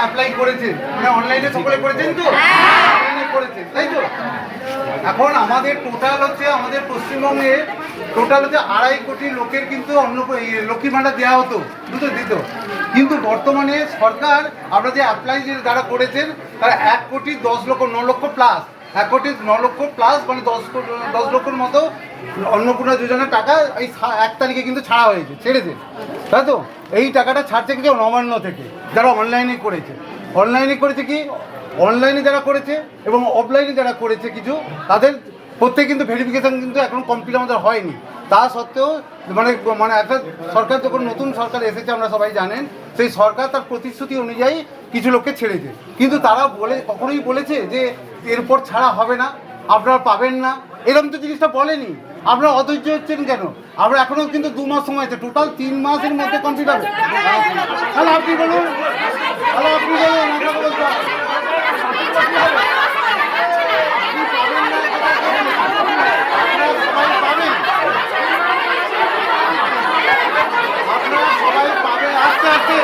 Apply করেছেন, মানে অনলাইনে সকলে করেছেন তো, অনলাইনে করেছেন তাই তো। এখন আমাদের টোটাল হচ্ছে আমাদের পশ্চিমবঙ্গে টোটাল হচ্ছে 2.5 কোটি লোকের কিন্তু লক্ষ্মী ভাণ্ডার দেওয়া হতো, বুঝতে দিত। কিন্তু বর্তমানে সরকার আমরা যে অ্যাপ্লাই যারা করেছেন তারা 1 কোটি 10 লক্ষ 9 লক্ষ প্লাস, 1 কোটি 9 লক্ষ প্লাস মানে 10 লক্ষের মতো অন্নপূর্ণা যোজনার টাকা এই 1 তারিখে কিন্তু ছাড়া হয়েছে, ছেড়েছে তাই তো। এই টাকাটা ছাড়ছে কি নবান্ন থেকে, যারা অনলাইনে করেছে। অনলাইনে করেছে কি, অনলাইনে যারা করেছে এবং অফলাইনে যারা করেছে কিছু, তাদের প্রত্যেকে কিন্তু ভেরিফিকেশান কিন্তু এখন কমপ্লিট আমাদের হয়নি। তা সত্ত্বেও মানে মানে একটা সরকার যখন নতুন সরকার এসেছে আমরা সবাই জানেন, সেই সরকার তার প্রতিশ্রুতি অনুযায়ী কিছু লোককে ছেড়েছে। কিন্তু তারা কখনোই বলেছে যে এরপর ছাড়া হবে না, আপনারা পাবেন না, এরকম তো জিনিসটা বলেনি। আপনারা অধৈর্য হচ্ছেন কেন? আমরা এখনও কিন্তু 2 মাস সময় আছে, টোটাল 3 মাসের মধ্যে কমপ্লিট হবে। তাহলে আপনি বলুন, তাহলে আপনি বলুন আপনারা সবাই পাবে আস্তে আস্তে।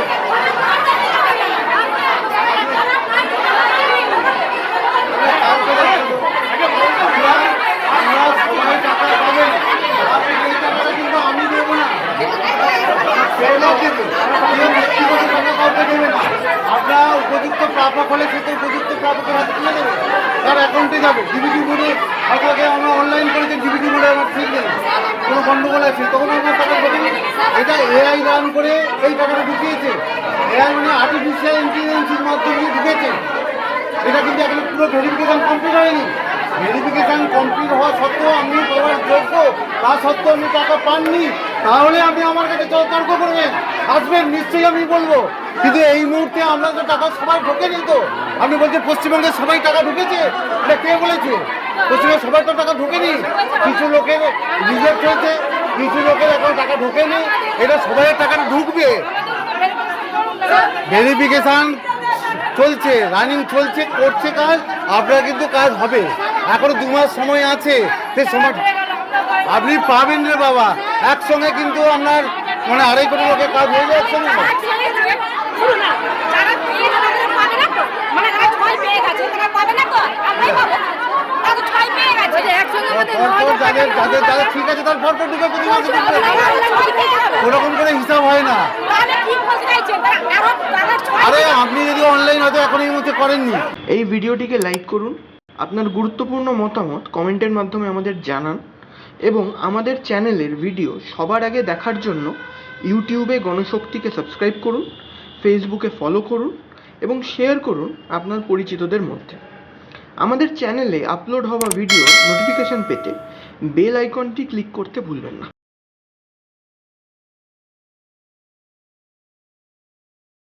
আপনার উপযুক্ত প্রাপক হলে সে তো উপযুক্ত প্রাপকের হাতে তুলে দেবে, তার অ্যাকাউন্টে যাবে। ডিবিটি মোডে আপনাকে আমরা অনলাইন করেছি, ডিবিটি মোডে আমার ঠিক নেই, কোনো গণ্ডগোল আছে তখন আপনার টাকা ঢোকেনি। এটা এআই রান করে এই টাকাটা ঢুকিয়েছে, এআই মানে আর্টিফিশিয়াল ইন্টেলিজেন্সের মাধ্যমে ঢুকেছে। এটা কিন্তু এখন পুরো ভেরিফিকেশান কমপ্লিট হয়নি। ভেরিফিকেশান কমপ্লিট হওয়া সত্ত্বেও আপনি পাওয়ার যোগ্য, তা সত্ত্বেও আপনি টাকা পাননি, তাহলে আপনি আমার কাছে তর্ক করবেন, আসবেন, নিশ্চয়ই আমি বলবো। কিন্তু এই মুহূর্তে আমরা তো টাকা সবাই ঢোকেনি তো। আপনি বলছেন পশ্চিমবঙ্গের সবাই টাকা ঢুকেছে, এটা কে বলেছে? পশ্চিমবঙ্গের সবাই তো টাকা ঢোকেনি, কিছু লোকের রিজেক্ট হয়েছে, কিছু লোকের এখন টাকা ঢোকেনি, এটা সবাই টাকাটা ঢুকবে। ভেরিফিকেশান চলছে, রানিং চলছে, করছে কাজ, আপনার কিন্তু কাজ হবে। এখনো 2 মাস সময় আছে, সে সময় আপনি পাবেন রে বাবা। একসঙ্গে কিন্তু আপনার মানে 2.5 কোটি লোকের কাজ হয়ে যায় একসঙ্গে। যাদের ঠিক আছে তার পরপর ঢুকে ওরকম করে হিসাব হয় না। আরে আপনি যদি অনলাইন হয়তো এখন এই মুহূর্তে করেননি। এই ভিডিওটিকে লাইক করুন, আপনার গুরুত্বপূর্ণ মতামত কমেন্টের মাধ্যমে আমাদের জানান এবং আমাদের চ্যানেলের ভিডিও সবার আগে দেখার জন্য ইউটিউবে গণশক্তিকে সাবস্ক্রাইব করুন, ফেসবুকে ফলো করুন এবং শেয়ার করুন আপনার পরিচিতদের মধ্যে। আমাদের চ্যানেলে আপলোড হওয়া ভিডিও নোটিফিকেশন পেতে বেল আইকনটি ক্লিক করতে ভুলবেন না।